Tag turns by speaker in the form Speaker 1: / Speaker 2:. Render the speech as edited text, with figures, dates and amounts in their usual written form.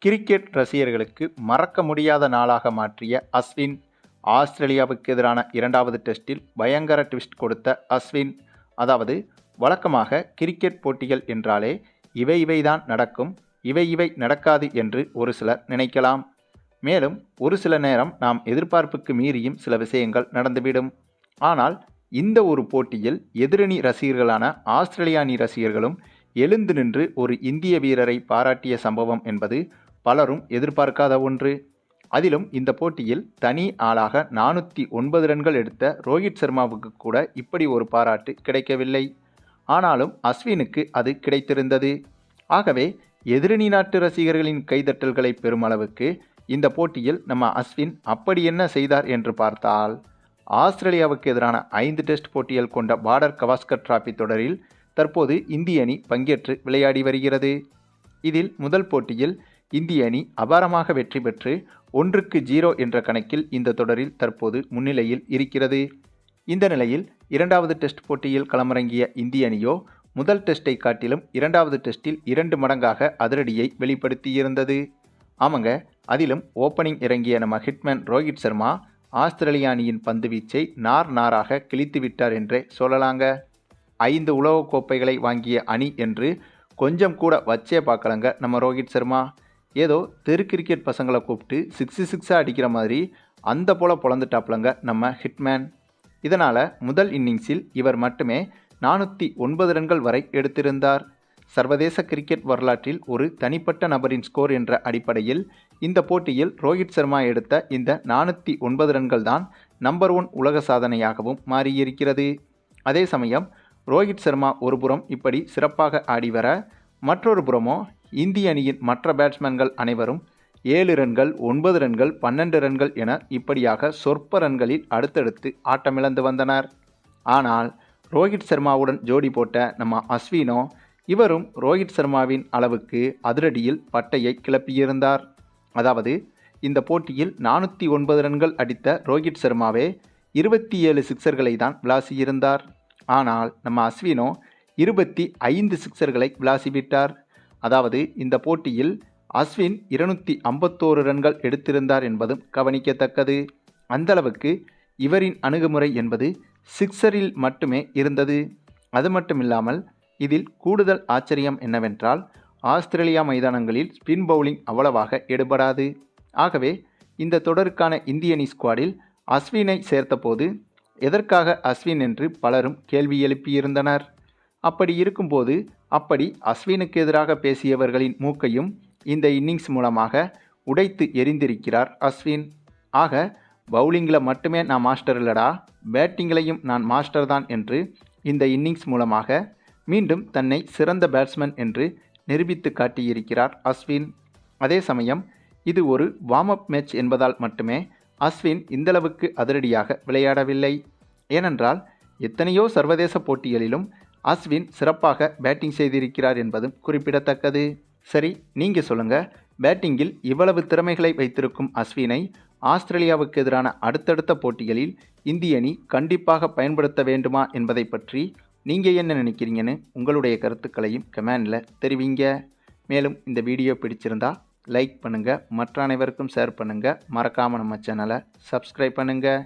Speaker 1: Cricket ரசிகர்களுக்கு மறக்க முடியாத நாளாக மாற்றிய அஸ்வின். ஆஸ்திரேலியாவுக்கு எதிரான 2வது டெஸ்டில் பயங்கர ட்விஸ்ட் கொடுத்த அஸ்வின். அதாவது, வழக்கமாக கிரிக்கெட் போட்டிகள் என்றாலே இவைதான் நடக்கும், இவை நடக்காது என்று ஒரு சிலர் நினைக்கலாம். மேலும் ஒரு சில நேரம் நாம் எதிர்பார்ப்புக்கு மீறியும் சில விஷயங்கள் நடந்துவிடும். ஆனால் இந்த ஒரு போட்டியில் எதிரணி ரசிகர்களான ஆஸ்திரேலிய அணி ரசிகர்களும் எழுந்து நின்று ஒரு இந்திய வீரரை பாராட்டிய சம்பவம் என்பது பலரும் எதிர்பார்க்காத ஒன்று. அதிலும் இந்த போட்டியில் தனி ஆளாக 409 ரன்கள் எடுத்த ரோஹித் சர்மாவுக்கு கூட இப்படி ஒரு பாராட்டு கிடைக்கவில்லை. ஆனாலும் அஸ்வினுக்கு அது கிடைத்திருந்தது. ஆகவே எதிரணி நாட்டு ரசிகர்களின் கைதட்டல்களை பெறும் அளவுக்கு இந்த போட்டியில் நம்ம அஸ்வின் அப்படி என்ன செய்தார் என்று பார்த்தால், ஆஸ்திரேலியாவுக்கு எதிரான 5 டெஸ்ட் போட்டிகள் கொண்ட பார்டர் கவாஸ்கர் டிராபி தொடரில் தற்போது இந்திய அணி பங்கேற்று விளையாடி வருகிறது. இதில் முதல் போட்டியில் இந்திய அணி அபாரமாக வெற்றி பெற்று 1-0 என்ற கணக்கில் இந்த தொடரில் தற்போது முன்னிலையில் இருக்கிறது. இந்த நிலையில் 2வது டெஸ்ட் போட்டியில் களமிறங்கிய இந்திய அணியோ முதல் டெஸ்ட்டை காட்டிலும் 2வது டெஸ்டில் 2 மடங்காக அதிரடியை வெளிப்படுத்தியிருந்தது. ஆமாங்க, அதிலும் ஓப்பனிங் இறங்கிய நம்ம ஹிட்மேன் ரோஹித் சர்மா ஆஸ்திரேலிய அணியின் பந்து வீச்சை நாராக கிழித்து விட்டார் என்றே சொல்லலாங்க. 5 உலகக்கோப்பைகளை வாங்கிய அணி என்று கொஞ்சம் கூட வச்சே பார்க்கலங்க நம்ம ரோஹித் சர்மா. ஏதோ தெரு கிரிக்கெட் பசங்களை கூப்பிட்டு 6 அடிக்கிற மாதிரி அந்த போல பொழந்துட்டாப்லங்க நம்ம ஹிட்மேன். இதனால் முதல் இன்னிங்ஸில் இவர் மட்டுமே 409 ரன்கள் வரை எடுத்திருந்தார். சர்வதேச கிரிக்கெட் வரலாற்றில் ஒரு தனிப்பட்ட நபரின் ஸ்கோர் என்ற அடிப்படையில் இந்த போட்டியில் ரோஹித் சர்மா எடுத்த இந்த 409 ரன்கள் தான் நம்பர் 1 உலக சாதனையாகவும் மாறியிருக்கிறது. அதே சமயம் ரோஹித் சர்மா ஒருபுறம் இப்படி சிறப்பாக ஆடி வர, மற்றொரு புறமோ இந்திய அணியின் மற்ற பேட்ஸ்மேன்கள் அனைவரும் 7 ரன்கள், 9 ரன்கள், 12 ரன்கள் என இப்படியாக சொற்ப ரன்களில் அடுத்தடுத்து ஆட்டமிழந்து வந்தனர். ஆனால் ரோஹித் சர்மாவுடன் ஜோடி போட்ட நம்ம அஸ்வினோ, இவரும் ரோஹித் சர்மாவின் அளவுக்கு அதிரடியில் பட்டையை கிளப்பியிருந்தார். அதாவது, இந்த போட்டியில் 409 ரன்கள் அடித்த ரோஹித் சர்மாவே 27 சிக்சர்களை தான் விளாசியிருந்தார். ஆனால் நம்ம அஸ்வினோ 25 சிக்சர்களை விளாசிவிட்டார். அதாவது, இந்த போட்டியில் அஸ்வின் 251 ரன்கள் எடுத்திருந்தார் என்பதும் கவனிக்கத்தக்கது. அந்தளவுக்கு இவரின் அணுகுமுறை என்பது சிக்சரில் மட்டுமே இருந்தது. அது மட்டுமில்லாமல் இதில் கூடுதல் ஆச்சரியம் என்னவென்றால், ஆஸ்திரேலியா மைதானங்களில் ஸ்பின் பவுலிங் அவ்வளவாக எடுபடாது. ஆகவே இந்த தொடருக்கான இந்திய அணி ஸ்குவாடில் அஸ்வினை சேர்த்தபோது எதற்காக அஸ்வின் என்று பலரும் கேள்வி எழுப்பியிருந்தனர். அப்படி இருக்கும்போது அப்படி அஸ்வினுக்கு எதிராக பேசியவர்களின் மூக்கையும் இந்த இன்னிங்ஸ் மூலமாக உடைத்து எறிந்திருக்கிறார் அஸ்வின். ஆக, பவுலிங்கில் மட்டுமே நான் மாஸ்டர் இல்லடா, பேட்டிங்கிலையும் நான் மாஸ்டர் தான் என்று இந்த இன்னிங்ஸ் மூலமாக மீண்டும் தன்னை சிறந்த பேட்ஸ்மேன் என்று நிரூபித்து காட்டியிருக்கிறார் அஸ்வின். அதே சமயம் இது ஒரு வார்ம் அப் மேட்ச் என்பதால் மட்டுமே அஸ்வின் இந்தளவுக்கு அதிரடியாக விளையாடவில்லை. ஏனென்றால் எத்தனையோ சர்வதேச போட்டிகளிலும் அஸ்வின் சிறப்பாக பேட்டிங் செய்திருக்கிறார் என்பதும் குறிப்பிடத்தக்கது. சரி, நீங்கள் சொல்லுங்கள், பேட்டிங்கில் இவ்வளவு திறமைகளை வைத்திருக்கும் அஸ்வினை ஆஸ்திரேலியாவுக்கு எதிரான அடுத்தடுத்த போட்டிகளில் இந்திய அணி கண்டிப்பாக பயன்படுத்த வேண்டுமா என்பதை பற்றி நீங்கள் என்ன நினைக்கிறீங்கன்னு உங்களுடைய கருத்துக்களையும் கமெண்டில் தெரிவிங்க. மேலும் இந்த வீடியோ பிடிச்சிருந்தா லைக் பண்ணுங்கள், மற்ற அனைவருக்கும் ஷேர் பண்ணுங்கள், மறக்காமல் நம்ம சேனலை சப்ஸ்கிரைப் பண்ணுங்கள்.